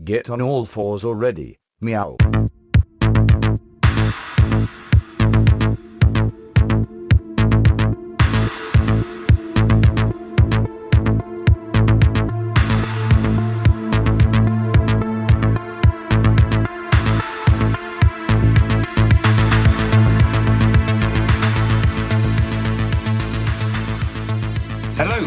Get on all fours already, meow.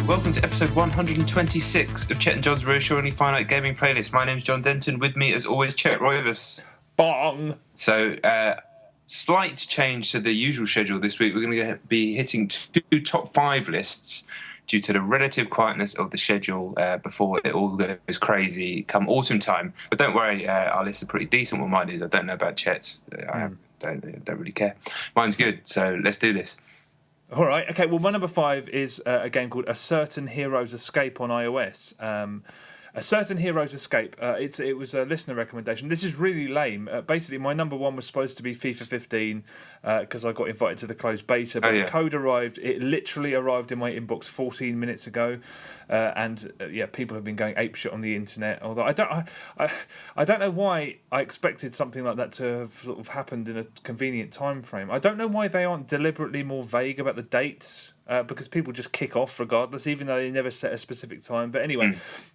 Welcome to episode 126 of Chet and John's Reassuringly Finite Gaming Playlist. My name's John Denton. With me, as always, Chet Roivas. Bong! So, slight change to the usual schedule this week. We're going to be hitting two top 5 lists due to the relative quietness of the schedule before it all goes crazy come autumn time. But don't worry, our lists are pretty decent. What mine is, I don't know about Chet's. I don't really care. Mine's good, so let's do this. All right. Okay. Well, my number 5 is a game called A Certain Hero's Escape on iOS. A Certain Hero's Escape. It was a listener recommendation. This is really lame. Basically, my number 1 was supposed to be FIFA 15 because I got invited to the closed beta, but the code arrived. It literally arrived in my inbox 14 minutes ago, and people have been going apeshit on the internet. Although I don't know why I expected something like that to have sort of happened in a convenient time frame. I don't know why they aren't deliberately more vague about the dates. Because people just kick off regardless, even though they never set a specific time. But anyway,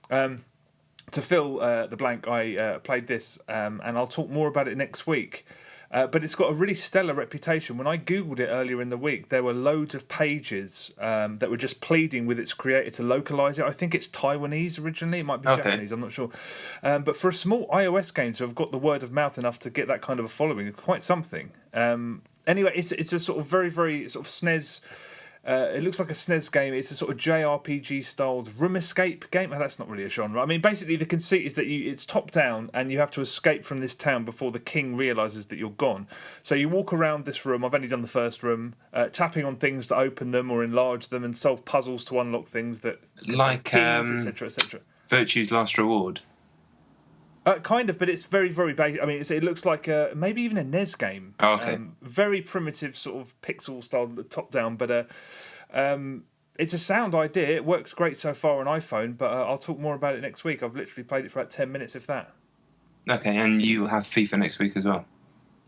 to fill the blank, I played this, and I'll talk more about it next week. But it's got a really stellar reputation. When I Googled it earlier in the week, there were loads of pages that were just pleading with its creator to localise it. I think it's Taiwanese originally. It might be Japanese, I'm not sure. But for a small iOS game to have got the word of mouth enough to get that kind of a following, quite something. Anyway, it's a sort of very, very sort of SNES... it looks like a SNES game. It's a sort of JRPG-styled room escape game. Oh, that's not really a genre. I mean, basically, the conceit is that it's top-down, and you have to escape from this town before the king realises that you're gone. So you walk around this room. I've only done the first room, tapping on things to open them or enlarge them, and solve puzzles to unlock things that like keys, etc., etc. Virtue's Last Reward. Kind of, but it's very, very basic. I mean, it looks like maybe even a NES game. Oh, okay. Very primitive sort of pixel style, top down, but it's a sound idea. It works great so far on iPhone, but I'll talk more about it next week. I've literally played it for about 10 minutes, if that. Okay, and you have FIFA next week as well?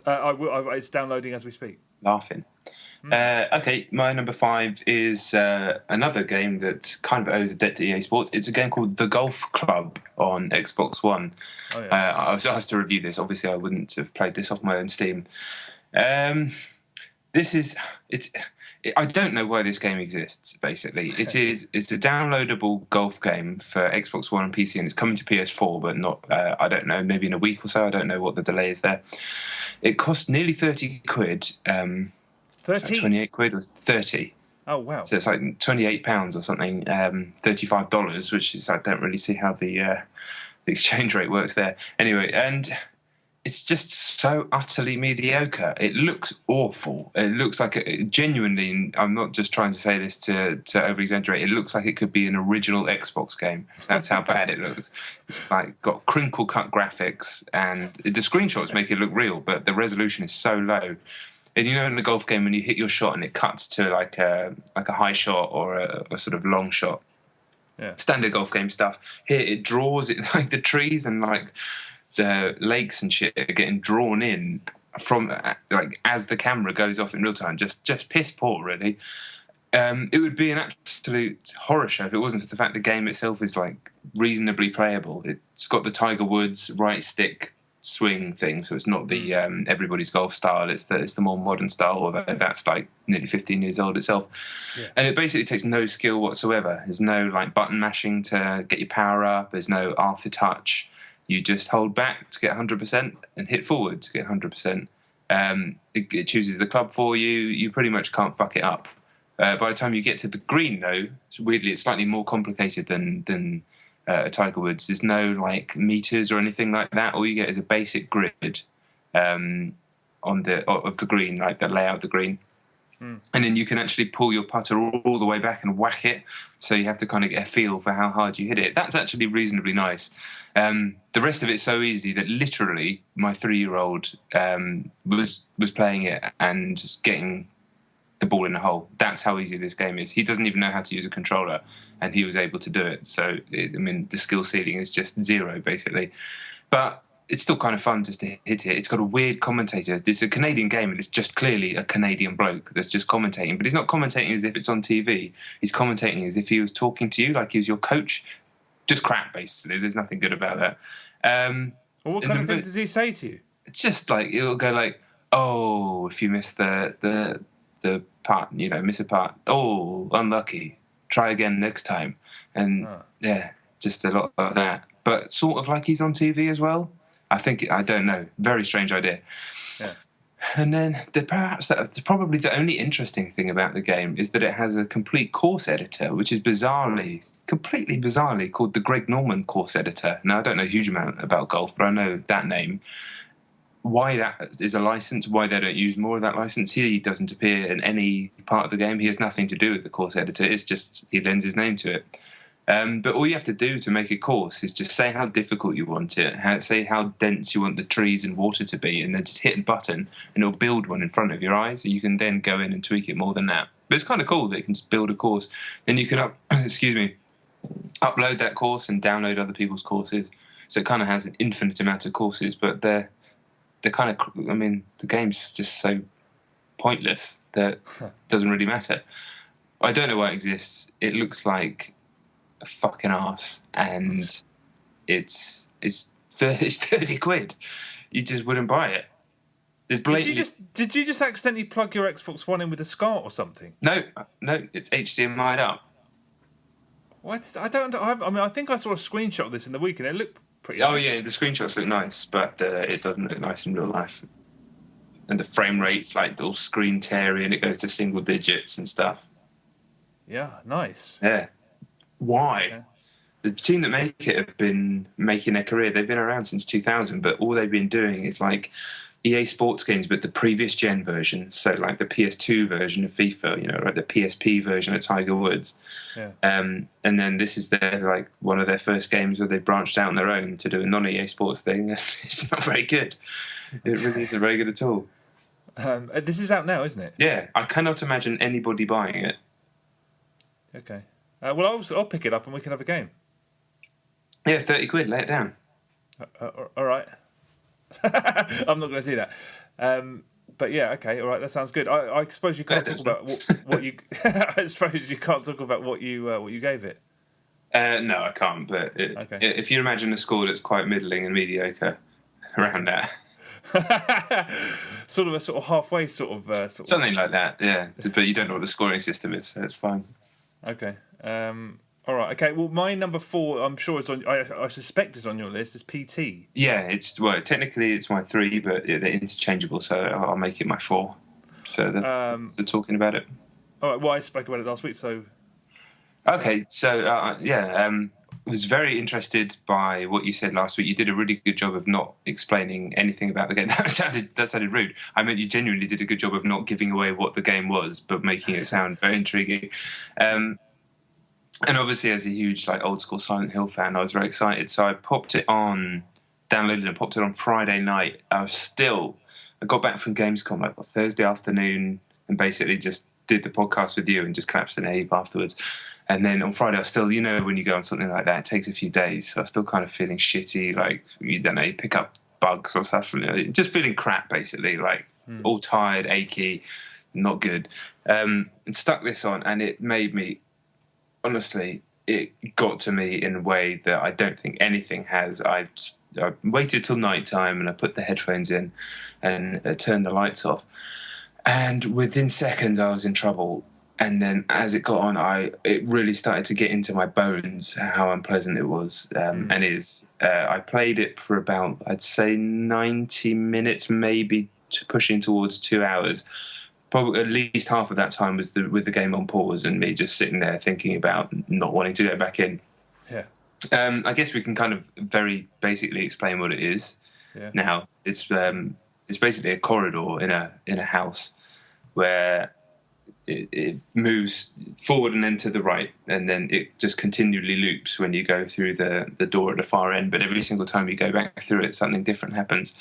It's downloading as we speak. Laughing. Okay, my number 5 is another game that kind of owes a debt to EA Sports. It's a game called The Golf Club on Xbox One. Oh, yeah. I was asked to review this. Obviously, I wouldn't have played this off my own Steam. I don't know why this game exists, basically. It's a downloadable golf game for Xbox One and PC, and it's coming to PS4, but not, I don't know, maybe in a week or so. I don't know what the delay is there. It costs nearly 30 quid. 30? Like 28 quid or 30. Oh, wow. So it's like £28 or something, $35, which is, I don't really see how the exchange rate works there. Anyway, and it's just so utterly mediocre. It looks awful. It looks like genuinely, I'm not just trying to say this to over-exaggerate, it looks like it could be an original Xbox game. That's how bad it looks. It's like got crinkle-cut graphics, and the screenshots make it look real, but the resolution is so low. And you know, in the golf game, when you hit your shot and it cuts to like a high shot or a sort of long shot, standard golf game stuff. Here it draws it, like the trees and like the lakes and shit are getting drawn in from like as the camera goes off in real time. Just piss poor, really. It would be an absolute horror show if it wasn't for the fact the game itself is like reasonably playable. It's got the Tiger Woods right stick swing thing, so it's not the everybody's golf style, it's the more modern style, although that's like nearly 15 years old itself. And it basically takes no skill whatsoever. There's no like button mashing to get your power up, there's no aftertouch. You just hold back to get 100% and hit forward to get 100%. It chooses the club for you. You pretty much can't fuck it up. By the time you get to the green, though, weirdly it's slightly more complicated than Tiger Woods. There's no like meters or anything like that. All you get is a basic grid of the green, like the layout of the green, and then you can actually pull your putter all the way back and whack it. So you have to kind of get a feel for how hard you hit it. That's actually reasonably nice. The rest of it's so easy that literally my 3-year-old was playing it and getting the ball in the hole. That's how easy this game is. He doesn't even know how to use a controller, and he was able to do it. So, the skill ceiling is just zero, basically. But it's still kind of fun just to hit it. It's got a weird commentator. It's a Canadian game, and it's just clearly a Canadian bloke that's just commentating. But he's not commentating as if it's on TV. He's commentating as if he was talking to you, like he was your coach. Just crap, basically. There's nothing good about that. Well, what kind of thing does he say to you? It's just like, it'll go like, oh, if you miss the part, miss a part. Oh, unlucky. Try again next time. And yeah, just a lot of that. But sort of like he's on TV as well. I don't know. Very strange idea. Yeah. And then probably the only interesting thing about the game is that it has a complete course editor, which is completely bizarrely called the Greg Norman course editor. Now, I don't know a huge amount about golf, but I know that name. Why that is a license, why they don't use more of that license. He doesn't appear in any part of the game. He has nothing to do with the course editor. It's just he lends his name to it. But all you have to do to make a course is just say how difficult you want it, say how dense you want the trees and water to be, and then just hit a button and it'll build one in front of your eyes. So you can then go in and tweak it more than that. But it's kind of cool that you can just build a course. Then you can upload that course and download other people's courses. So it kind of has an infinite amount of courses, but they're kind of, the game's just so pointless that it doesn't really matter. I don't know why it exists. It looks like a fucking arse, and it's 30 quid. You just wouldn't buy it. There's blatantly... Did you just accidentally plug your Xbox One in with a SCART or something? No, it's HDMI'd up. What? I think I saw a screenshot of this in the week, and it looked pretty. Oh yeah, the screenshots look nice, but it doesn't look nice in real life. And the frame rate's like all screen teary, and it goes to single digits and stuff. Yeah, nice. Yeah. Why? Yeah. The team that make it have been making their career. They've been around since 2000, but all they've been doing is like EA Sports games, but the previous gen version. So like the PS2 version of FIFA, like the PSP version of Tiger Woods. Yeah. And then this is one of their first games where they branched out on their own to do a non-EA Sports thing. It's not very good. It really isn't very good at all. This is out now, isn't it? Yeah, I cannot imagine anybody buying it. Okay. Well, I'll pick it up and we can have a game. Yeah, 30 quid, lay it down. All right. I'm not going to do that. But yeah, okay, all right, that sounds good. I suppose you can't talk about what you. I suppose you can't talk about what you gave it. No, I can't. But if you imagine a score that's quite middling and mediocre, around that. sort of halfway something like that. Yeah, but you don't know what the scoring system is, so it's fine. Okay. All right. Okay. Well, my number 4, I'm sure it's on. I suspect it's on your list. Is PT. Yeah, technically it's my 3, but they're interchangeable, so I'll make it my 4. So talking about it. All right. Well, I spoke about it last week, so. Okay. So I was very interested by what you said last week. You did a really good job of not explaining anything about the game. That sounded rude. I meant you genuinely did a good job of not giving away what the game was, but making it sound very intriguing. And obviously, as a huge old school Silent Hill fan, I was very excited. So I downloaded and popped it on Friday night. I got back from Gamescom Thursday afternoon, and basically just did the podcast with you and just collapsed in a heap afterwards. And then on Friday, I was still, when you go on something like that, it takes a few days. So I was still kind of feeling shitty, you pick up bugs or stuff. Just feeling crap, basically, all tired, achy, not good. And stuck this on, and it made me, honestly, it got to me in a way that I don't think anything has. I waited till night time, and I put the headphones in and turned the lights off. And within seconds, I was in trouble. And then as it got on, it really started to get into my bones how unpleasant it was and is. I played it for about, I'd say, 90 minutes, maybe pushing towards 2 hours. Probably at least half of that time was with the game on pause and me just sitting there thinking about not wanting to go back in. Yeah. I guess we can kind of very basically explain what it is. Yeah. Now. It's basically a corridor in a house where it moves forward and then to the right, and then it just continually loops when you go through the door at the far end. But every single time you go back through it, something different happens.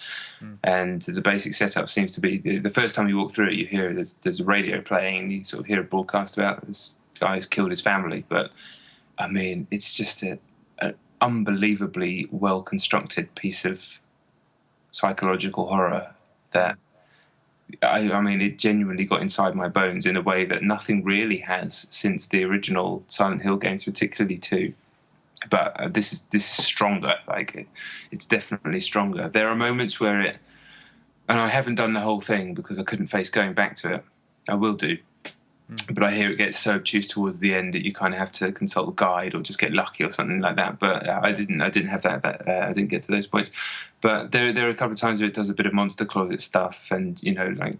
And the basic setup seems to be the first time you walk through it, you hear there's a radio playing, and you sort of hear a broadcast about this guy who's killed his family. But I mean, it's just unbelievably well constructed piece of psychological horror that I mean, it genuinely got inside my bones in a way that nothing really has since the original Silent Hill games, particularly 2. But this is stronger. Like, it's definitely stronger. There are moments where it, and I haven't done the whole thing because I couldn't face going back to it. I will do. But I hear it gets so obtuse towards the end that you kind of have to consult a guide or just get lucky or something like that. But I didn't have that. I didn't get to those points. But there are a couple of times where it does a bit of monster closet stuff, and like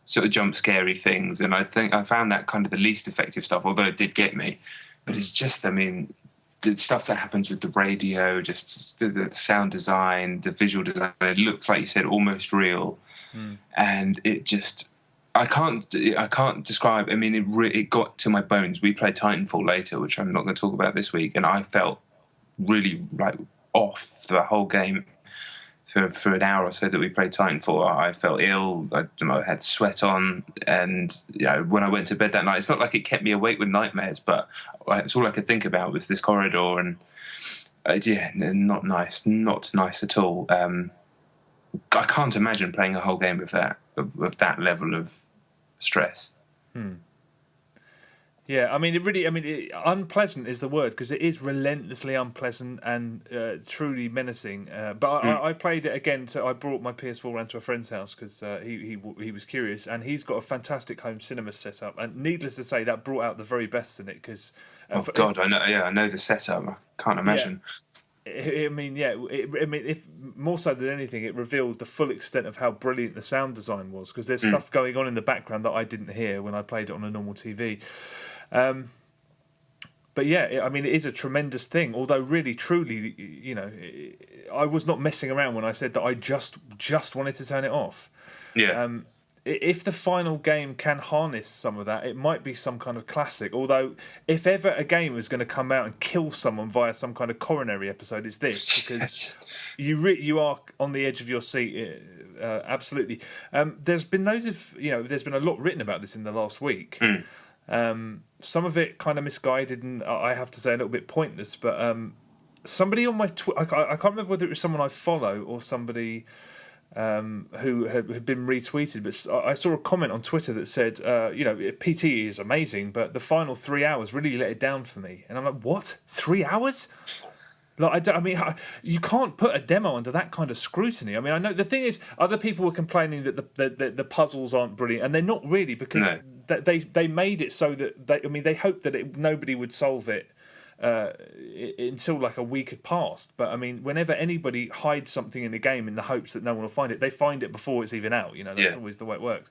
sort of jump scary things. And I think I found that kind of the least effective stuff, although it did get me. But it's just, I mean, the stuff that happens with the radio, just the sound design, the visual design. It looks, like you said, almost real, and it just. I can't describe. I mean, it got to my bones. We played Titanfall later, which I'm not going to talk about this week, and I felt really like off the whole game for an hour or so that we played Titanfall. I felt ill. I had sweat on, and when I went to bed that night, it's not like it kept me awake with nightmares, but it's all I could think about was this corridor, and not nice at all. I can't imagine playing a whole game of that level of stress. Yeah, I mean, unpleasant is the word, because it is relentlessly unpleasant and truly menacing. But I played it again. So I brought my PS4 around to a friend's house because he was curious, and he's got a fantastic home cinema setup. And needless to say, that brought out the very best in it. Because I know. Yeah, I know the setup. I can't imagine. Yeah. If more so than anything, it revealed the full extent of how brilliant the sound design was, because there's stuff going on in the background that I didn't hear when I played it on a normal TV. But yeah, it is a tremendous thing. Although, really, truly, I was not messing around when I said that I just wanted to turn it off. Yeah. If the final game can harness some of that, it might be some kind of classic. Although, if ever a game is going to come out and kill someone via some kind of coronary episode, it's this, because you are on the edge of your seat. Absolutely. There's been there's been a lot written about this in the last week. Some of it kind of misguided, and I have to say a little bit pointless. But somebody on my I can't remember whether it was someone I follow or somebody. Who had been retweeted, but I saw a comment on Twitter that said, PT is amazing, but the final 3 hours really let it down for me. And I'm like, what? 3 hours? Like, you can't put a demo under that kind of scrutiny. I mean, I know the thing is, other people were complaining that the puzzles aren't brilliant, and they're not really, because they made it so that they hoped that nobody would solve it. Until like a week had passed. But I mean, whenever anybody hides something in a game in the hopes that no one will find it, they find it before it's even out. That's always the way it works.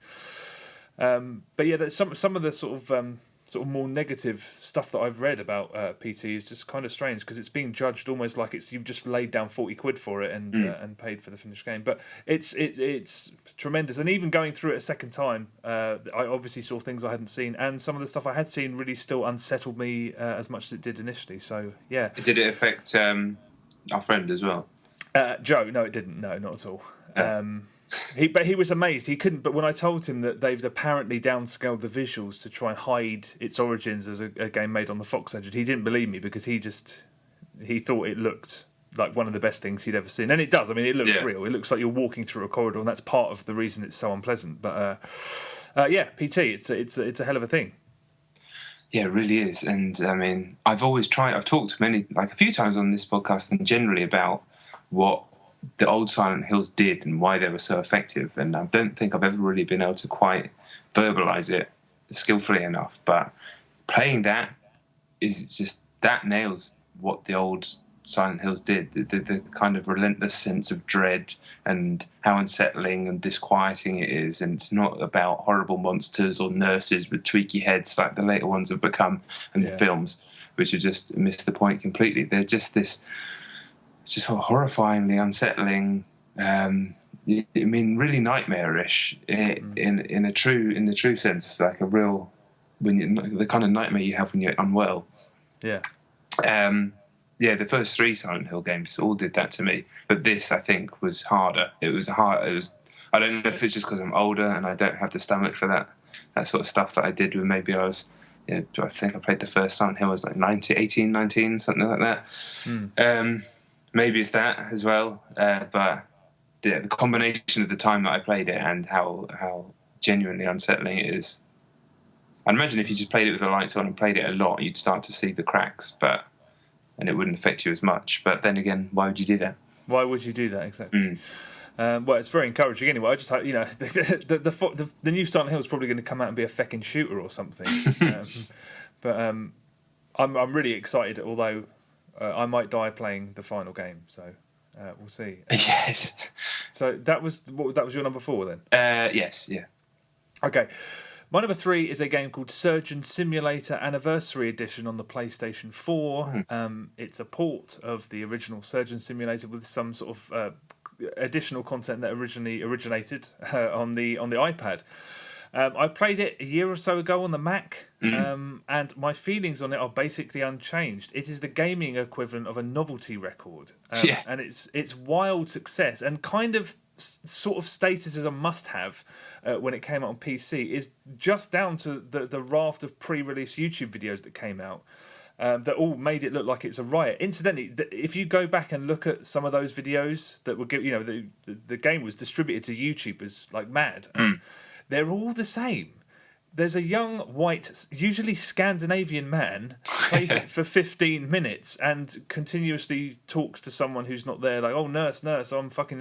But yeah, some of the sort of more negative stuff that I've read about PT is just kind of strange, because it's being judged almost like you've just laid down 40 quid for it and paid for the finished game. But it's tremendous, and even going through it a second time, I obviously saw things I hadn't seen, and some of the stuff I had seen really still unsettled me as much as it did initially. So yeah. Did it affect our friend as well? Joe? No, it didn't. No, not at all. He was amazed. He couldn't. But when I told him that they've apparently downscaled the visuals to try and hide its origins as a game made on the Fox engine, he didn't believe me, because he thought it looked like one of the best things he'd ever seen, and it does. I mean, it looks real. It looks like you're walking through a corridor, and that's part of the reason it's so unpleasant. But PT, it's a hell of a thing. Yeah, it really is. And I mean, I've talked a few times on this podcast and generally about what the old Silent Hills did and why they were so effective, and I don't think I've ever really been able to quite verbalise it skillfully enough. But playing that nails what the old Silent Hills did. The kind of relentless sense of dread and how unsettling and disquieting it is, and it's not about horrible monsters or nurses with tweaky heads like the later ones have become in the films, which have just missed the point completely. They're just this. It's just horrifyingly unsettling. Really nightmarish in the true sense, like a real the kind of nightmare you have when you're unwell. Yeah. The first 3 Silent Hill games all did that to me, but this I think was harder. It was I don't know if it's just because I'm older and I don't have the stomach for that sort of stuff that I did when maybe I was yeah, I think I played the first Silent Hill was like 18, 19, something like that. Maybe it's that as well, but the combination of the time that I played it and how genuinely unsettling it is. I'd imagine if you just played it with the lights on and played it a lot, you'd start to see the cracks, and it wouldn't affect you as much. But then again, why would you do that? Why would you do that exactly? Well, it's very encouraging anyway. I just hope, the new Silent Hill is probably going to come out and be a feckin' shooter or something. But I'm really excited, although I might die playing the final game. So we'll see. Yes. So that was your number 4 then? Yes. Yeah. Okay. My number 3 is a game called Surgeon Simulator Anniversary Edition on the PlayStation 4. It's a port of the original Surgeon Simulator with some sort of additional content that originally originated on the iPad. I played it a year or so ago on the Mac, and my feelings on it are basically unchanged. It is the gaming equivalent of a novelty record, and it's wild success and kind of sort of status as a must-have when it came out on PC is just down to the raft of pre-release YouTube videos that came out. That all made it look like it's a riot. Incidentally, if you go back and look at some of those videos that were, the game was distributed to YouTubers like mad. They're all the same. There's a young, white, usually Scandinavian man plays it for 15 minutes and continuously talks to someone who's not there, like, oh, nurse, I'm fucking,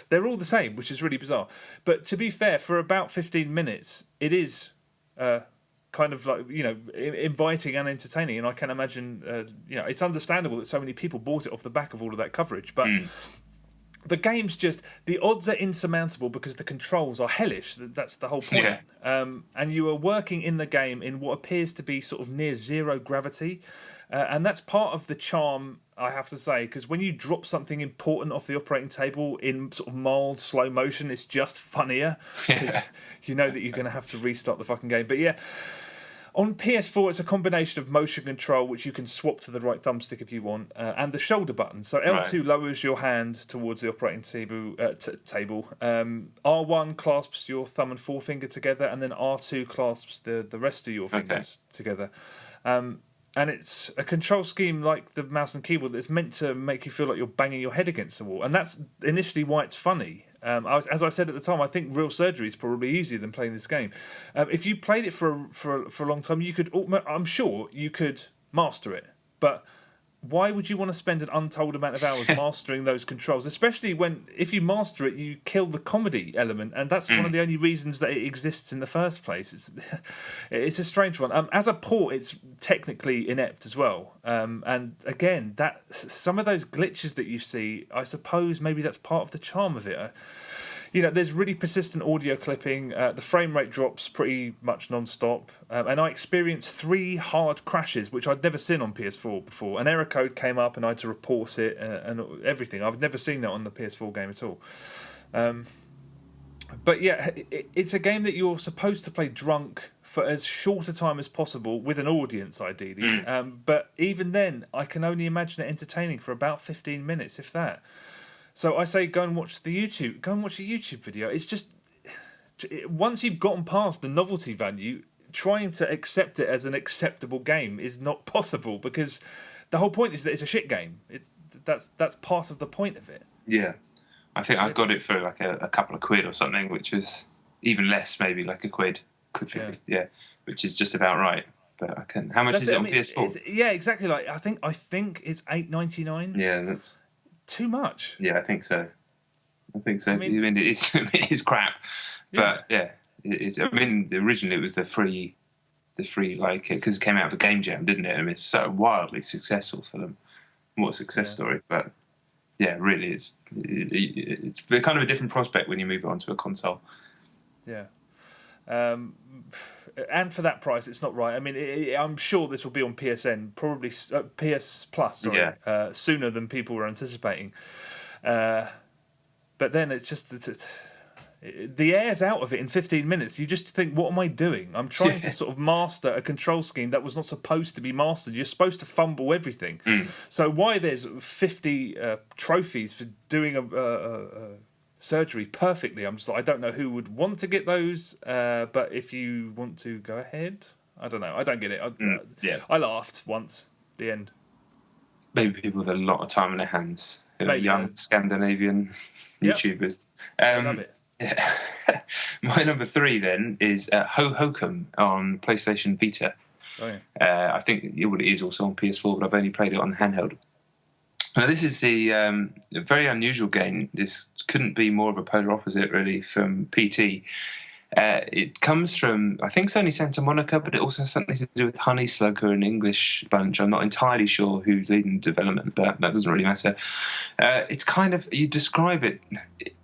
they're all the same, which is really bizarre. But to be fair, for about 15 minutes, it is kind of like, inviting and entertaining. And I can imagine, it's understandable that so many people bought it off the back of all of that coverage. But the game's just, the odds are insurmountable because the controls are hellish. That's the whole point. And you are working in the game in what appears to be sort of near zero gravity. And that's part of the charm, I have to say, because when you drop something important off the operating table in sort of mild slow motion, it's just funnier because you know that you're going to have to restart the fucking game. But yeah, on PS4, it's a combination of motion control, which you can swap to the right thumbstick if you want, and the shoulder button. So L2 lowers your hand towards the operating table. R1 clasps your thumb and forefinger together, and then R2 clasps the rest of your fingers together. And it's a control scheme like the mouse and keyboard that's meant to make you feel like you're banging your head against the wall. And that's initially why it's funny. As I said at the time, I think real surgery is probably easier than playing this game. If you played it for a long time, I'm sure you could master it. But why would you want to spend an untold amount of hours mastering those controls? Especially if you master it, you kill the comedy element, and that's one of the only reasons that it exists in the first place. It's a strange one. As a port, it's technically inept as well. And again, some of those glitches that you see, I suppose maybe that's part of the charm of it. There's really persistent audio clipping. The frame rate drops pretty much non-stop. And I experienced 3 hard crashes, which I'd never seen on PS4 before. An error code came up and I had to report it and everything. I've never seen that on the PS4 game at all. But yeah, it's a game that you're supposed to play drunk for as short a time as possible with an audience, ideally. But even then, I can only imagine it entertaining for about 15 minutes, if that. So I say go and watch a YouTube video. It's just, once you've gotten past the novelty value, trying to accept it as an acceptable game is not possible because the whole point is that it's a shit game. That's part of the point of it. Yeah. I think I got it for like a couple of quid or something, which was even less, maybe like a quid, which is just about right. But I can. How much is it on PS4? Yeah, exactly. Like I think it's $8.99. Yeah, that's too much. Yeah, I think so. I mean, it's crap, but it's. I mean, originally it was the free like because it came out of a game jam, didn't it? I mean, it's so wildly successful for them. What a success story! But yeah, really, it's kind of a different prospect when you move it onto a console. Yeah. And for that price, it's not right. I mean, I'm sure this will be on PSN, probably PS Plus, sooner than people were anticipating. But then it's just the air's out of it in 15 minutes. You just think, what am I doing? I'm trying to sort of master a control scheme that was not supposed to be mastered. You're supposed to fumble everything. So why there's 50 trophies for doing a surgery perfectly, I'm just like, I don't know who would want to get those, but if you want to, go ahead. I don't know. I don't get it. Yeah. I laughed once. The end. Maybe people with a lot of time on their hands. Maybe, Young Scandinavian YouTubers. I love it. Yeah. My number 3 then is Hohokum on PlayStation Vita. Oh, yeah. I think it is also on PS4, but I've only played it on handheld. Now, this is a very unusual game. This couldn't be more of a polar opposite, really, from PT. It comes from, I think, Sony Santa Monica, but it also has something to do with Honey Slugger, an English bunch. I'm not entirely sure who's leading development, but that doesn't really matter. It's kind of, you describe it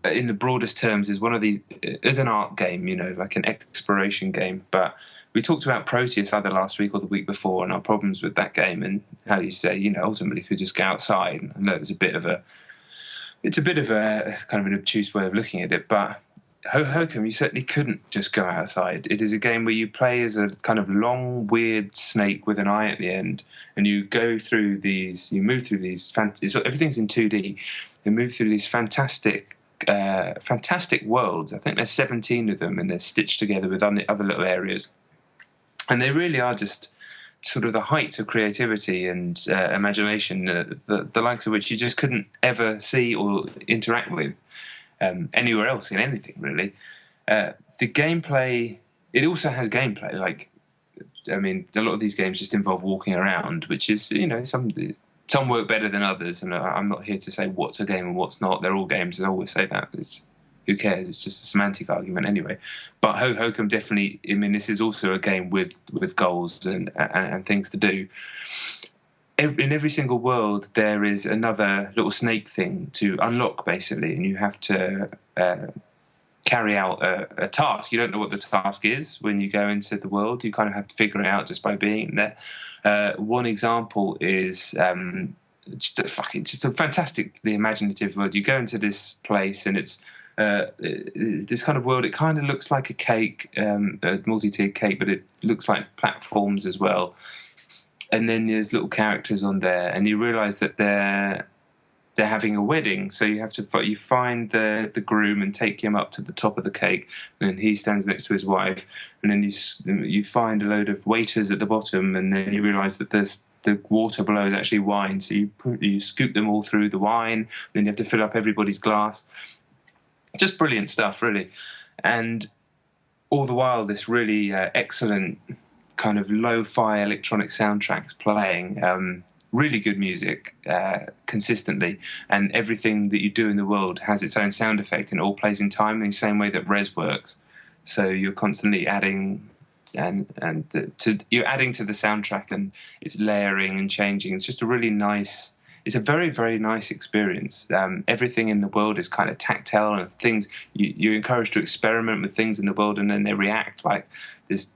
in the broadest terms as one of these, as an art game, like an exploration game. But we talked about Proteus either last week or the week before and our problems with that game and how you say, ultimately could just go outside. I know it's a bit of a kind of an obtuse way of looking at it, but Hohokum, you certainly couldn't just go outside. It is a game where you play as a kind of long, weird snake with an eye at the end, and you move through these, everything's in 2D. You move through these fantastic worlds. I think there's 17 of them, and they're stitched together with other little areas. And they really are just sort of the heights of creativity and imagination, the likes of which you just couldn't ever see or interact with anywhere else in anything, really. The gameplay, it also has gameplay. A lot of these games just involve walking around, which is, some work better than others. And I'm not here to say what's a game and what's not. They're all games. I always say that. Who cares? It's just a semantic argument anyway. But Hohokum definitely, this is also a game with goals and things to do. In every single world, there is another little snake thing to unlock, basically, and you have to carry out a task. You don't know what the task is when you go into the world. You kind of have to figure it out just by being there. One example is just a fantastically imaginative world. You go into this place, and it's this kind of world. It kind of looks like a cake, a multi-tiered cake, but it looks like platforms as well. And then there's little characters on there, and you realise that they're having a wedding. So you find the groom and take him up to the top of the cake, and then he stands next to his wife, and then you find a load of waiters at the bottom, and then you realise that the water below is actually wine. So you scoop them all through the wine, then you have to fill up everybody's glass. Just brilliant stuff, really. And all the while, this really excellent kind of lo-fi electronic soundtracks playing, really good music consistently, and everything that you do in the world has its own sound effect and all plays in time in the same way that Res works. So you're constantly adding you're adding to the soundtrack, and it's layering and changing. It's just a really nice. It's a very, very nice experience. Everything in the world is kind of tactile, and things you're encouraged to experiment with things in the world, and then they react. Like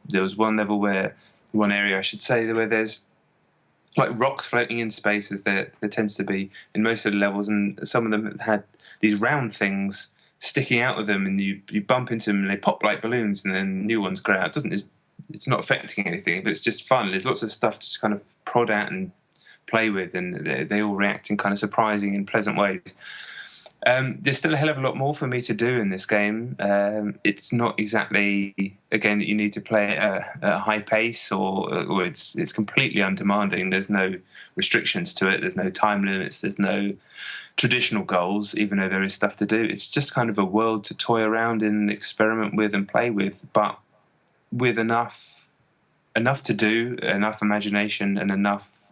there was one area, I should say, where there's like rocks floating in space, as there tends to be in most of the levels, and some of them had these round things sticking out of them, and you bump into them and they pop like balloons, and then new ones grow out. It's not affecting anything, but it's just fun. There's lots of stuff to just kind of prod at and play with, and they all react in kind of surprising and pleasant ways. There's still a hell of a lot more for me to do in this game. It's not exactly a game that you need to play at a high pace, or it's completely undemanding. There's no restrictions to it. There's no time limits. There's no traditional goals, even though there is stuff to do. It's just kind of a world to toy around in, experiment with, and play with, but with enough to do, enough imagination, and enough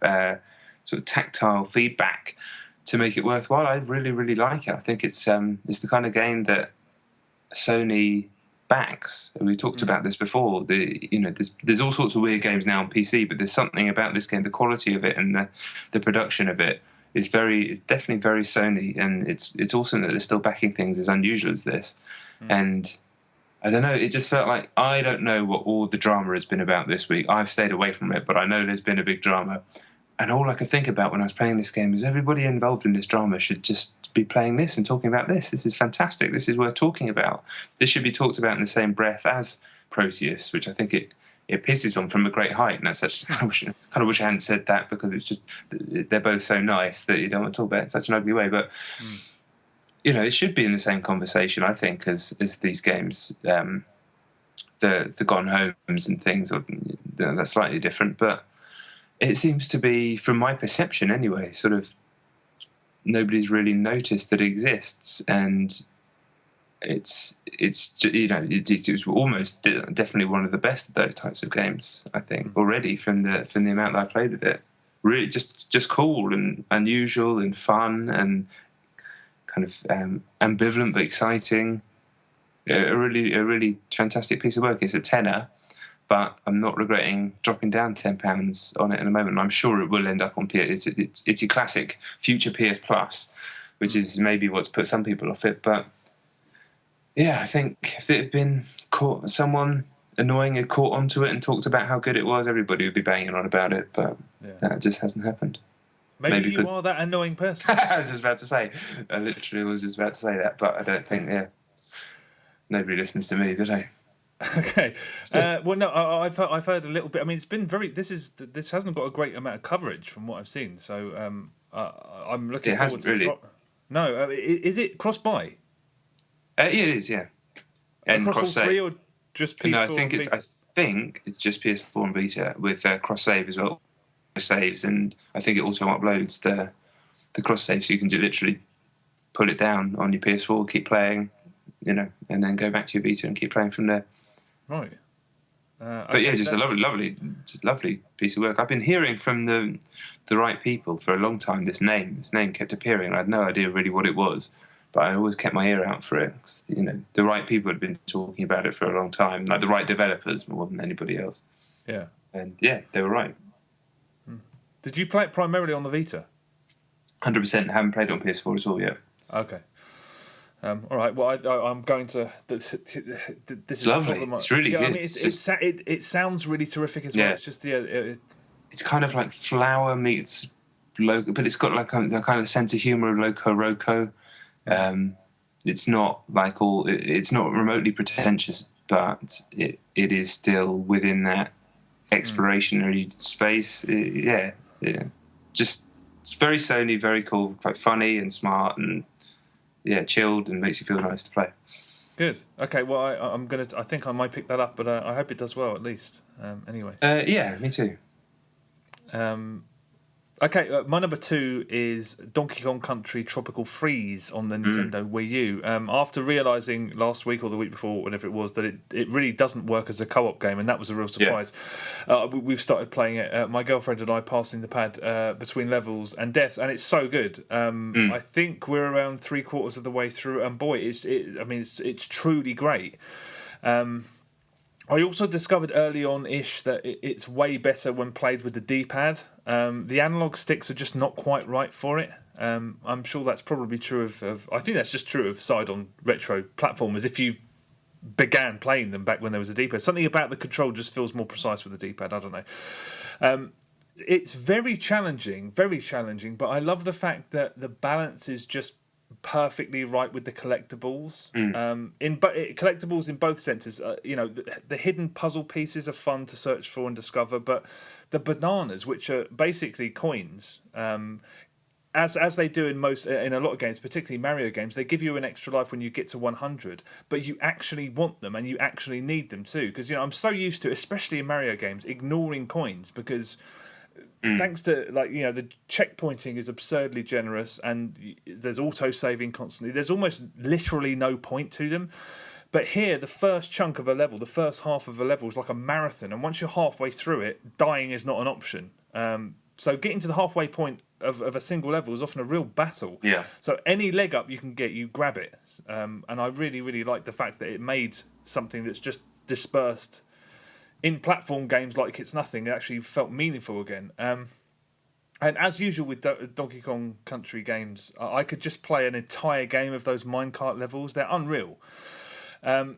sort of tactile feedback to make it worthwhile. I really, really like it. I think it's the kind of game that Sony backs. We talked about this before. There's all sorts of weird games now on PC, but there's something about this game, the quality of it and the production of it is definitely very Sony, and it's awesome that they're still backing things as unusual as this. And I don't know, it just felt like, I don't know what all the drama has been about this week. I've stayed away from it, but I know there's been a big drama. And all I could think about when I was playing this game is everybody involved in this drama should just be playing this and talking about this. This is fantastic. This is worth talking about. This should be talked about in the same breath as Proteus, which I think it pisses on from a great height. And I kind of wish I hadn't said that, because it's just, they're both so nice that you don't want to talk about it in such an ugly way. But, it should be in the same conversation, I think, as these games. the Gone Homes and things, that's slightly different. But it seems to be, from my perception anyway, sort of nobody's really noticed that it exists, and it's almost definitely one of the best of those types of games, I think, already from the amount that I played with it. Really just cool and unusual and fun and kind of ambivalent but exciting. A really fantastic piece of work. It's a tenner, but I'm not regretting dropping down £10 on it in a moment. I'm sure it will end up on PS. It's a classic future PS Plus, which is maybe what's put some people off it. But yeah, I think if it had been someone annoying had caught onto it and talked about how good it was, everybody would be banging on about it. But that just hasn't happened. Maybe you are that annoying person. I was just about to say. I literally was just about to say that, but I don't think. Yeah, nobody listens to me, do they? Okay. Well, no, I've heard a little bit. I mean, it's been this hasn't got a great amount of coverage from what I've seen. So I'm looking forward to really. No, is it cross-buy? Yeah, it is. Yeah. And across all three, or just PS4? No, I think it's just PS4 and Vita with cross save as well. Saves, and I think it also uploads the cross save, so you can literally pull it down on your PS4, keep playing, and then go back to your Vita and keep playing from there. Right. But yeah, just a lovely piece of work. I've been hearing from the right people for a long time. This name kept appearing. I had no idea really what it was, but I always kept my ear out for it. 'Cause, the right people had been talking about it for a long time, like the right developers more than anybody else. Yeah. And yeah, they were right. Did you play it primarily on the Vita? 100%. Haven't played it on PS4 at all yet. Okay. All right. Well, I'm going to. This it's is lovely. It's really good. I mean, it sounds really terrific as well. Yeah. It's just it's kind of like Flower meets Loco, but it's got like a kind of sense of humour of Loco Roco. It's not like it's not remotely pretentious, but it is still within that explorationary space. Yeah. Just it's very Sony, very cool, quite funny and smart, and chilled, and makes you feel nice to play. Good. Okay. Well, I think I might pick that up, but I hope it does well at least. Anyway. Yeah, me too. Okay, my number 2 is Donkey Kong Country Tropical Freeze on the Nintendo Wii U. After realising last week or the week before, whatever it was, that it really doesn't work as a co-op game, and that was a real surprise. We've started playing it. My girlfriend and I passing the pad between levels and deaths, and it's so good. I think we're around 3/4 of the way through, and boy, it's truly great. I also discovered early on-ish that it's way better when played with the D-pad. The analog sticks are just not quite right for it. I'm sure that's probably true of I think that's just true of side-on retro platformers. If you began playing them back when there was a D-pad, something about the control just feels more precise with the D-pad. I don't know. It's very challenging, but I love the fact that the balance is just perfectly right with the collectibles. Collectibles in both senses. The hidden puzzle pieces are fun to search for and discover, but the bananas, which are basically coins, as they do in a lot of games, particularly Mario games, they give you an extra life when you get to 100, but you actually want them and you actually need them too. Because I'm so used to, especially in Mario games, ignoring coins because. Thanks to the checkpointing is absurdly generous, and there's auto saving constantly. There's almost literally no point to them. But here, the first chunk of a level, the first half of a level, is like a marathon, and once you're halfway through it, dying is not an option. So getting to the halfway point of a single level is often a real battle. Yeah. So any leg up you can get, you grab it. And I really, really like the fact that it made something that's just dispersed. In platform games like it's nothing, it actually felt meaningful again. And as usual with Donkey Kong Country games, I could just play an entire game of those minecart levels. They're unreal. And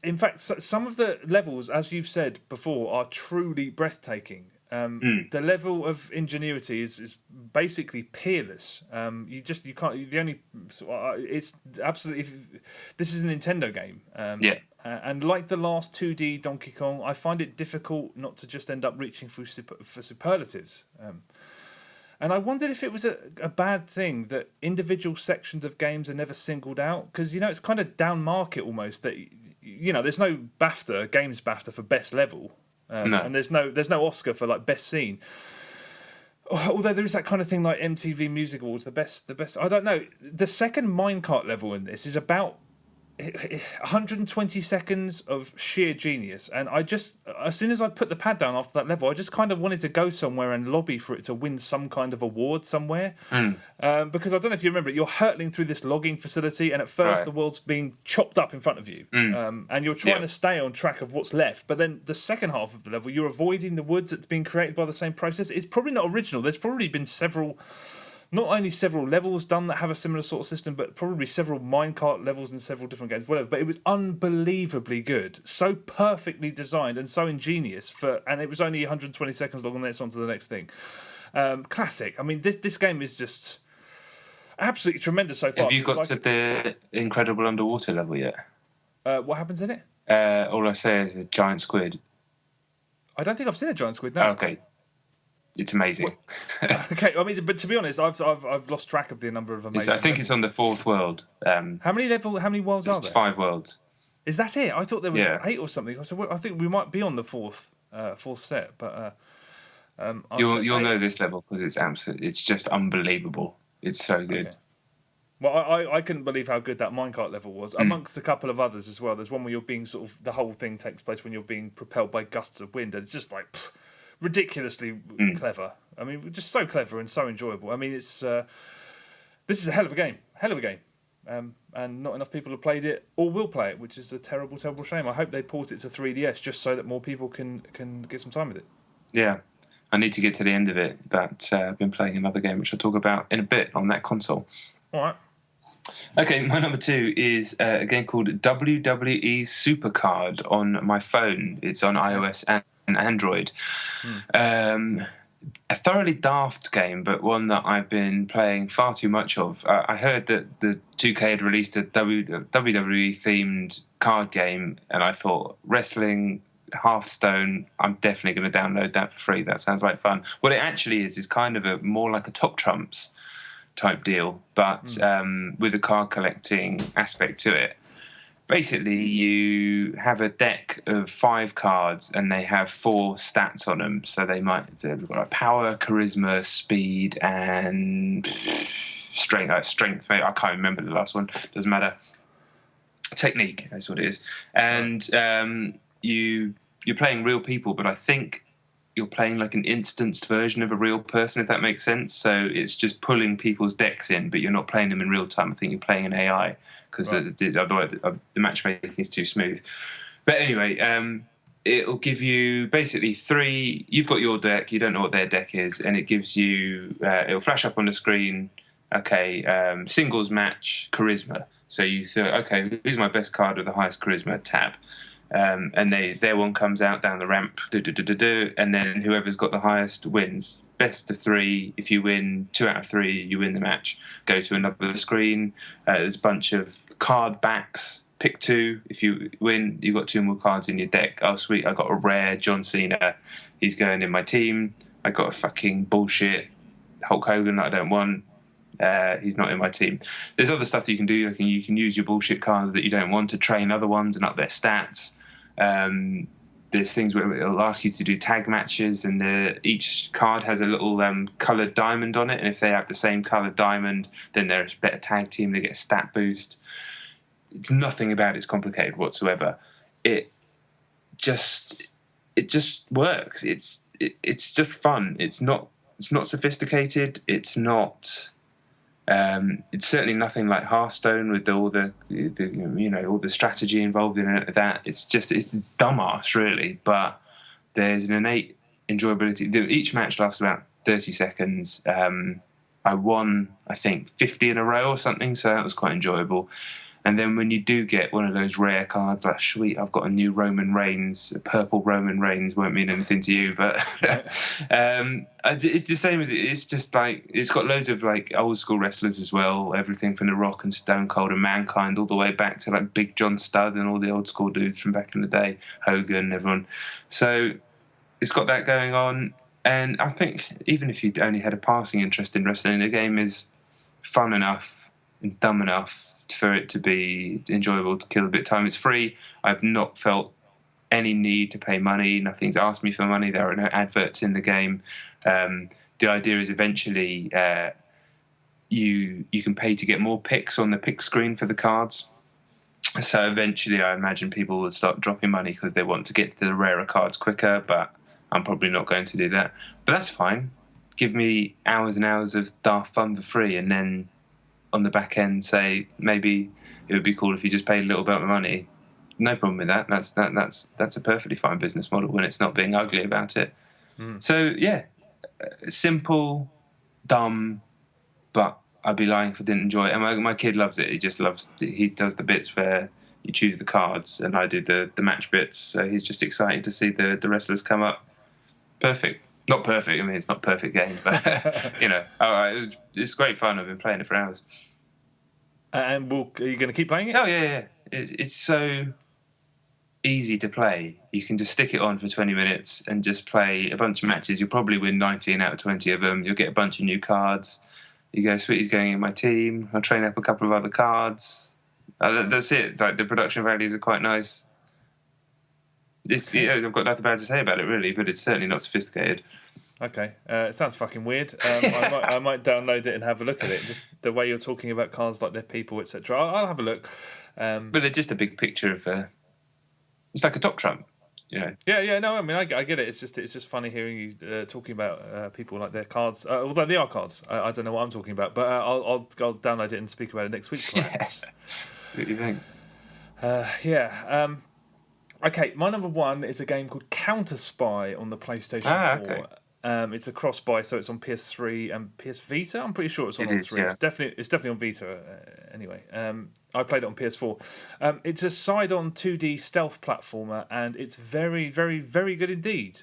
in fact, some of the levels, as you've said before, are truly breathtaking. The level of ingenuity is basically peerless. You can't. It's absolutely. This is a Nintendo game. And like the last 2D Donkey Kong, I find it difficult not to just end up reaching for superlatives. And I wondered if it was a bad thing that individual sections of games are never singled out, because it's kind of down market almost that there's no games BAFTA for best level, No. and there's no Oscar for like best scene. Although there is that kind of thing like MTV Music Awards, the best. I don't know. The second minecart level in this is about 120 seconds of sheer genius, and I just, as soon as I put the pad down after that level, I just kind of wanted to go somewhere and lobby for it to win some kind of award somewhere. Because I don't know if you remember it, you're hurtling through this logging facility, and at first the world's being chopped up in front of you, and you're trying to stay on track of what's left. But then the second half of the level, you're avoiding the woods that's been created by the same process. It's probably not original. There's probably been not only several levels done that have a similar sort of system, but probably several minecart levels in several different games, whatever. But it was unbelievably good, so perfectly designed and so ingenious and it was only 120 seconds long, and then it's on to the next thing. Classic. I mean, this game is just absolutely tremendous so far. Have you got to the incredible underwater level yet? What happens in it? All I say is a giant squid. I don't think I've seen a giant squid. No. Okay. It's amazing. Okay, I mean, but to be honest, I've lost track of the number of amazing. I think it's on the 4th world. How many worlds are there? 5 worlds. Is that it? I thought there was 8 or something. So I think we might be on the fourth set, but you'll know this level because it's just unbelievable. It's so good. Okay. Well, I couldn't believe how good that minecart level was, amongst a couple of others as well. There's one where you're being the whole thing takes place when you're being propelled by gusts of wind, and it's just like ridiculously clever. I mean, just so clever and so enjoyable. I mean, this is a hell of a game, and not enough people have played it or will play it, which is a terrible, terrible shame. I hope they port it to 3DS just so that more people can get some time with it. Yeah, I need to get to the end of it, but I've been playing another game which I'll talk about in a bit on that console. All right. Okay, my number 2 is a game called WWE Super Card on my phone. It's on iOS and Android. A thoroughly daft game, but one that I've been playing far too much of. I heard that the 2K had released a WWE themed card game, and I thought, wrestling, Hearthstone, I'm definitely going to download that for free. That sounds like fun. What it actually is kind of more like a Top Trumps type deal, but with a card collecting aspect to it. Basically, you have a deck of 5 cards, and they have 4 stats on them. So they've got like power, charisma, speed, and strength. I can't remember the last one. Doesn't matter. Technique, that's what it is. And you're playing real people, but I think you're playing like an instanced version of a real person, if that makes sense. So it's just pulling people's decks in, but you're not playing them in real time. I think you're playing an AI. Because otherwise the matchmaking is too smooth. But anyway, it'll give you basically 3. You've got your deck, you don't know what their deck is, and it gives you. It'll flash up on the screen. Okay, singles match charisma. So you think, okay, who's my best card with the highest charisma? Tab. And their one comes out down the ramp, and then whoever's got the highest wins. Best of 3. If you win 2 out of 3, you win the match. Go to another screen. There's a bunch of card backs. Pick 2. If you win, you've got 2 more cards in your deck. Oh, sweet! I got a rare John Cena. He's going in my team. I got a fucking bullshit Hulk Hogan that I don't want. He's not in my team. There's other stuff that you can do. You can use your bullshit cards that you don't want to train other ones and up their stats. There's things where it'll ask you to do tag matches, and each card has a little coloured diamond on it, and if they have the same coloured diamond, then they're a better tag team. They get a stat boost. It's nothing about it's complicated whatsoever. It just works. It's just fun. It's not sophisticated. It's not. It's certainly nothing like Hearthstone with all the all the strategy involved in it. It's dumbass really, but there's an innate enjoyability. Each match lasts about 30 seconds. I won, I think, 50 in a row or something, so that was quite enjoyable. And then when you do get one of those rare cards, like, sweet, I've got a new Roman Reigns, a purple Roman Reigns, won't mean anything to you, but it's the same as it's just like, it's got loads of like old school wrestlers as well, everything from The Rock and Stone Cold and Mankind all the way back to like Big John Studd and all the old school dudes from back in the day, Hogan, everyone. So it's got that going on. And I think even if you only had a passing interest in wrestling, the game is fun enough and dumb enough for it to be enjoyable, to kill a bit of time. It's free. I've not felt any need to pay money. Nothing's asked me for money. There are no adverts in the game. The idea is eventually you can pay to get more picks on the pick screen for the cards. So eventually I imagine people will start dropping money because they want to get to the rarer cards quicker, but I'm probably not going to do that. But that's fine. Give me hours and hours of daft fun for free, and then on the back end say maybe it would be cool if you just paid a little bit of money. No problem with that. That's a perfectly fine business model when it's not being ugly about it. So yeah, simple, dumb, but I'd be lying if I didn't enjoy it. And my kid loves it. He does the bits where you choose the cards, and I do the match bits. So he's just excited to see the wrestlers come up. Perfect. Not perfect. I mean, it's not a perfect game, but it's great fun. I've been playing it for hours. And are you going to keep playing it? Oh yeah. It's so easy to play. You can just stick it on for 20 minutes and just play a bunch of matches. You'll probably win 19 out of 20 of them. You'll get a bunch of new cards. You go, sweet, he's going in my team. I'll train up a couple of other cards. That's it. Like, the production values are quite nice. I've got nothing bad to say about it, really, but it's certainly not sophisticated. Okay, it sounds fucking weird. I might download it and have a look at it. Just the way you're talking about cards like they're people, etc. I'll have a look. But they're just a big picture of it's like a top trump, you know. Yeah. No, I mean, I get it. It's just funny hearing you talking about people like their cards. Although they are cards, I don't know what I'm talking about. But I'll download it and speak about it next week, perhaps. See what you think. Okay, my number one is a game called CounterSpy on the PlayStation 4. Okay. It's a cross-buy, so it's on PS3 and PS Vita. I'm pretty sure it's on all three. Yeah. It's definitely on Vita. Anyway, I played it on PS4. It's a side-on 2D stealth platformer, and it's very, very, very good indeed.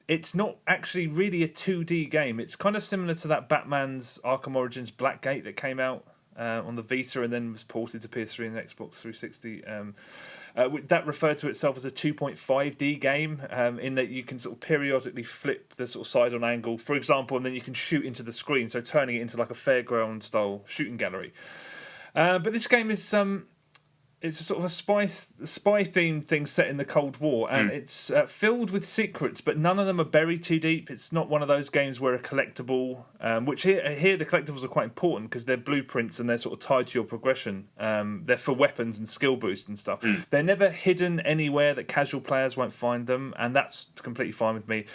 It's not actually really a 2D game. It's kind of similar to that Batman's Arkham Origins Blackgate that came out on the Vita and then was ported to PS3 and Xbox 360. That referred to itself as a 2.5D game, in that you can sort of periodically flip the sort of side-on angle, for example, and then you can shoot into the screen, so turning it into like a fairground-style shooting gallery. But this game is it's a sort of a spy-themed thing set in the Cold War, and it's filled with secrets, but none of them are buried too deep. It's not one of those games where a collectible, which here the collectibles are quite important because they're blueprints and they're sort of tied to your progression. They're for weapons and skill boost and stuff. They're never hidden anywhere that casual players won't find them, and that's completely fine with me.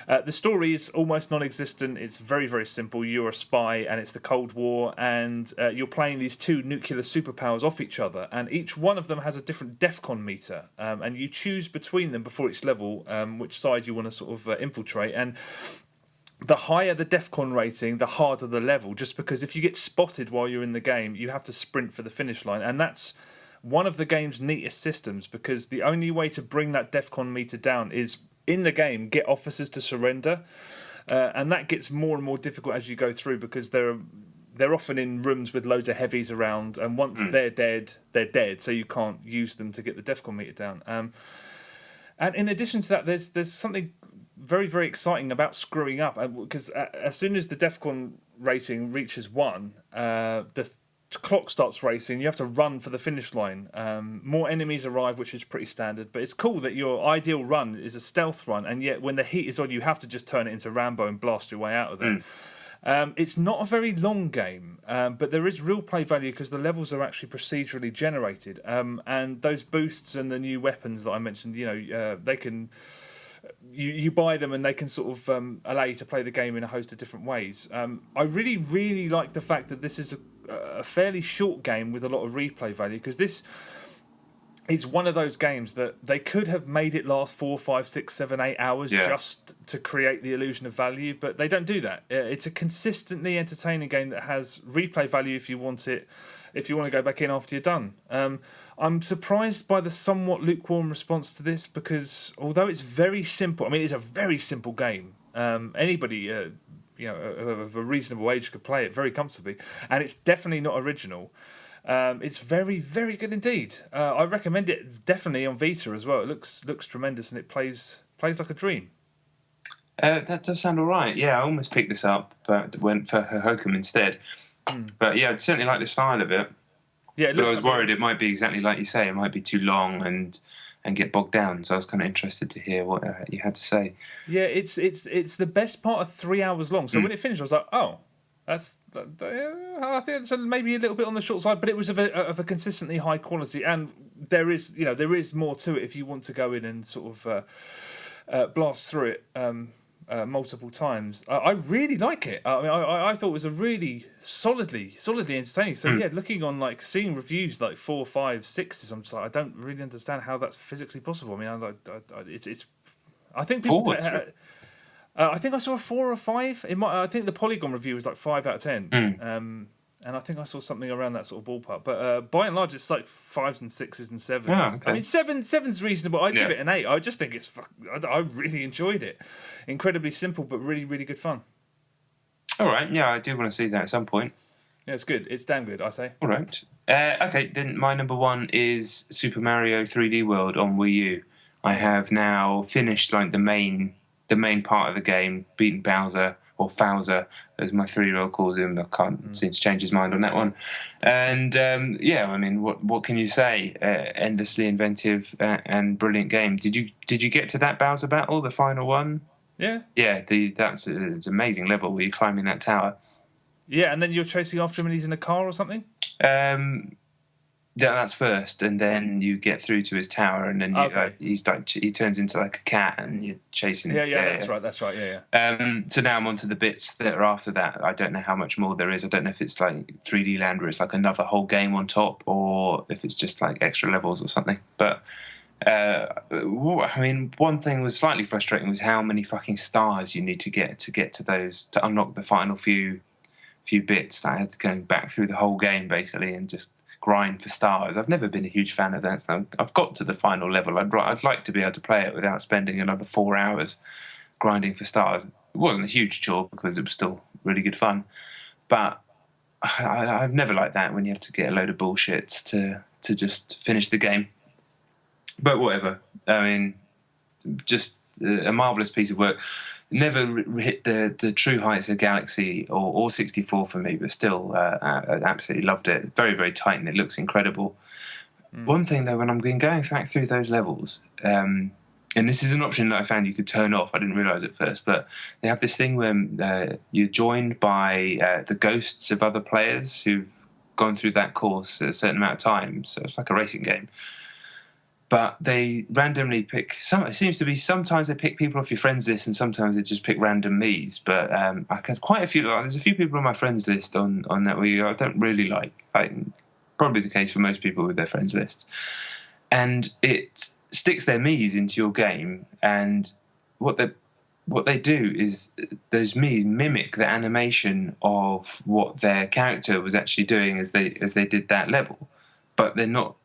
The story is almost non-existent. It's very, very simple. You're a spy, and it's the Cold War, and you're playing these two nuclear superpowers off each other, and each one of them has a different DEFCON meter, and you choose between them before each level which side you want to sort of infiltrate. And the higher the DEFCON rating, the harder the level, just because if you get spotted while you're in the game, you have to sprint for the finish line, and that's one of the game's neatest systems, because the only way to bring that DEFCON meter down is in the game get officers to surrender, and that gets more and more difficult as you go through, because they're often in rooms with loads of heavies around, and once they're dead, so you can't use them to get the DEFCON meter down. And in addition to that, there's something very, very exciting about screwing up, because as soon as the DEFCON rating reaches 1, the clock starts racing. You have to run for the finish line. More enemies arrive, which is pretty standard, but it's cool that your ideal run is a stealth run, and yet when the heat is on, you have to just turn it into Rambo and blast your way out of there. It's not a very long game, but there is real play value because the levels are actually procedurally generated, and those boosts and the new weapons that I mentioned, they can. You buy them and they can sort of allow you to play the game in a host of different ways. I really, really like the fact that this is a fairly short game with a lot of replay value, because this is one of those games that they could have made it last 4, 5, 6, 7, 8 hours just to create the illusion of value, but they don't do that. It's a consistently entertaining game that has replay value if you want it, if you want to go back in after you're done. I'm surprised by the somewhat lukewarm response to this, because although it's very simple, I mean, it's a very simple game. Anybody of a reasonable age could play it very comfortably, and it's definitely not original. It's very, very good indeed. I recommend it definitely on Vita as well. It looks tremendous, and it plays like a dream. That does sound all right. Yeah, I almost picked this up, but went for Hohukum instead. But yeah, I'd certainly like the style of it. Yeah, but I was worried it might be exactly like you say. It might be too long and get bogged down. So I was kind of interested to hear what you had to say. Yeah, it's the best part of 3 hours long. So when it finished, I was like, oh, that's. I think it's maybe a little bit on the short side, but it was of a consistently high quality, and there is more to it if you want to go in and sort of blast through it multiple times. I really like it. I mean, I thought it was a really solidly entertaining. So yeah, looking on seeing reviews 4, 5, 6s, I'm just like, I don't really understand how that's physically possible. I mean, it's. I think people. I think I saw a 4 or 5. I think the Polygon review was 5 out of 10. And I think I saw something around that sort of ballpark. But by and large, it's 5s and 6s and 7s. Oh, okay. I mean, seven's reasonable. I'd give it an 8. I just think I really enjoyed it. Incredibly simple, but really, really good fun. All right. Yeah, I do want to see that at some point. Yeah, it's good. It's damn good, I say. All right. Okay, then my number 1 is Super Mario 3D World on Wii U. I have now finished the main part of the game, beaten Bowser, or Fowser, as my 3-year-old calls him. I can't seem to change his mind on that one. And I mean, what can you say? Endlessly inventive and brilliant game. Did you get to that Bowser battle, the final one? Yeah. Yeah, that's an amazing level where you're climbing that tower. Yeah, and then you're chasing after him and he's in a car or something? Yeah, that's first, and then you get through to his tower, and then he turns into a cat, and you're chasing. Yeah, that's right. Yeah. So now I'm on to the bits that are after that. I don't know how much more there is. I don't know if it's 3D Land where it's another whole game on top, or if it's just extra levels or something. But I mean, one thing was slightly frustrating was how many fucking stars you need to get to those to unlock the final few bits. I had to go back through the whole game basically and just grind for stars. I've never been a huge fan of that, so I've got to the final level. I'd like to be able to play it without spending another 4 hours grinding for stars. It wasn't a huge chore because it was still really good fun, but I've never liked that when you have to get a load of bullshit to just finish the game. But whatever. I mean, just a marvellous piece of work. Never hit the true heights of Galaxy or 64 for me, but still I absolutely loved it. Very, very tight, and it looks incredible. One thing, though, when I'm going back through those levels, and this is an option that I found you could turn off. I didn't realise at first, but they have this thing where you're joined by the ghosts of other players who've gone through that course at a certain amount of time. So it's like a racing game. But they randomly pick. It seems to be sometimes they pick people off your friends list, and sometimes they just pick random me's. But I had quite a few. There's a few people on my friends list on that where I don't really like. Probably the case for most people with their friends list, and it sticks their me's into your game. And what they do is those me's mimic the animation of what their character was actually doing as they did that level, but they're not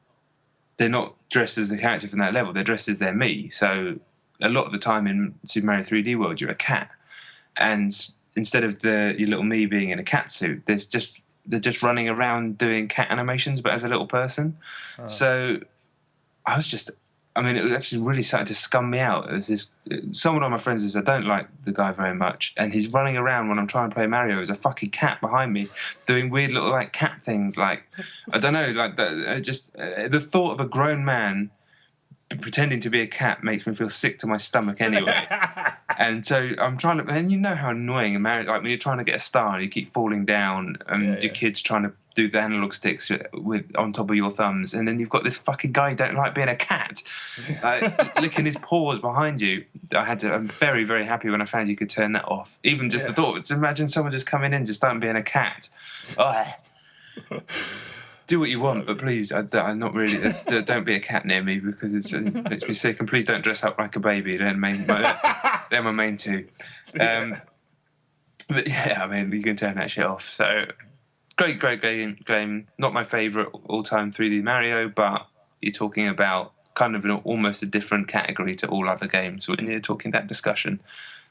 dressed as the character from that level. They're dressed as their me. So a lot of the time in Super Mario 3D World, you're a cat, and instead of your little me being in a cat suit, they're just running around doing cat animations, but as a little person. Oh. So it actually really started to scum me out. Someone on my friends says I don't like the guy very much, and he's running around when I'm trying to play Mario as a fucking cat behind me, doing weird little cat things. I don't know, the thought of a grown man pretending to be a cat makes me feel sick to my stomach anyway. And so I'm trying to, and you know how annoying Mario, when you're trying to get a star and you keep falling down, and your kid's trying to do the analog sticks on top of your thumbs, and then you've got this fucking guy who don't like being a cat, licking his paws behind you. I'm very, very happy when I found you could turn that off. Even just the thought, imagine someone just coming in, just starting being a cat. Oh. Do what you want, but please, I'm not really. Don't be a cat near me because it makes me sick. And please don't dress up like a baby. They're my main two. But yeah, I mean, you can turn that shit off. So great game. Not my favourite all-time 3D Mario, but you're talking about kind of almost a different category to all other games. When you're talking that discussion,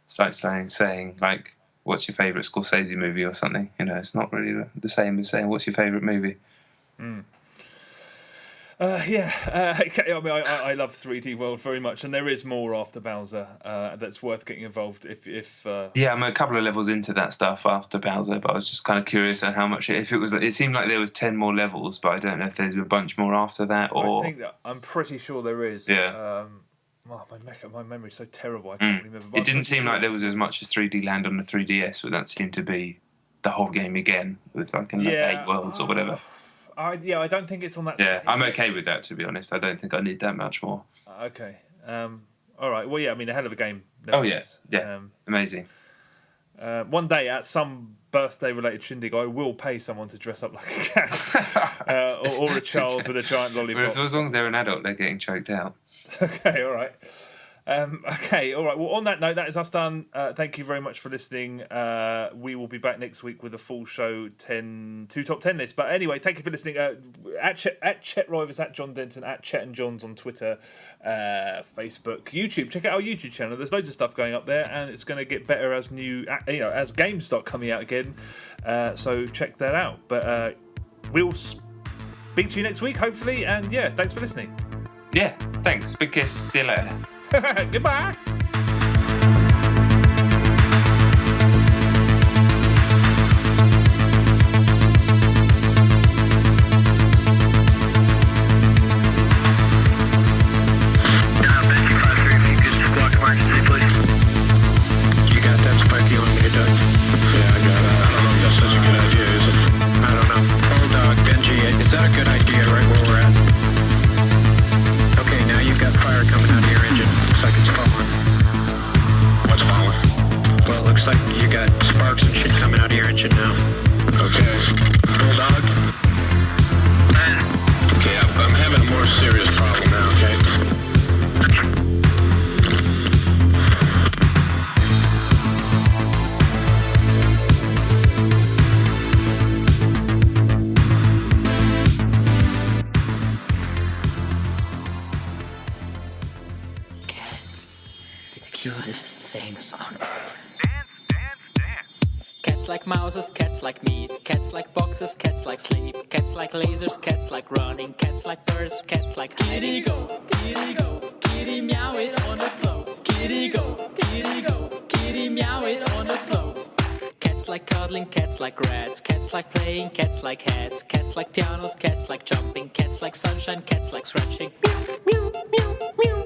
it's like saying what's your favourite Scorsese movie or something. It's not really the same as saying what's your favourite movie. I mean, I love 3D World very much, and there is more after Bowser that's worth getting involved. If I'm a couple of levels into that stuff after Bowser, but I was just kind of curious on how much if it was. It seemed like there was 10 more levels, but I don't know if there's a bunch more after that. Or I'm pretty sure there is. Yeah. My memory's so terrible. I can't remember. It didn't seem like there was as much as 3D Land on the 3DS, but that seemed to be the whole game again with like 8 worlds or whatever. I don't think it's on that. Yeah, I'm okay with that, to be honest. I don't think I need that much more. Okay. All right. Well, yeah. I mean, a hell of a game. Oh yes. Yeah. Amazing. One day at some birthday-related shindig, I will pay someone to dress up like a cat, or a child with a giant lollipop. But as long as they're an adult, they're getting choked out. Okay. All right. Okay, all right. Well, on that note, that is us done. Thank you very much for listening. We will be back next week with a full show 2 top 10 list. But anyway, thank you for listening. At Chet Rivers, at John Denton, at Chet and Johns on Twitter, Facebook, YouTube. Check out our YouTube channel. There's loads of stuff going up there, and it's going to get better as as games start coming out again. So check that out. But we'll speak to you next week, hopefully. And yeah, thanks for listening. Yeah, thanks. Big kiss. See you later. Goodbye. Cats like meat, cats like boxes, cats like sleep, cats like lasers, cats like running, cats like birds, cats like kitty go, kitty meow it on the floor, kitty go, kitty meow it on the floor. Cats like cuddling, cats like rats, cats like playing, cats like hats, cats like pianos, cats like jumping, cats like sunshine, cats like scratching. Meow, meow, meow, meow.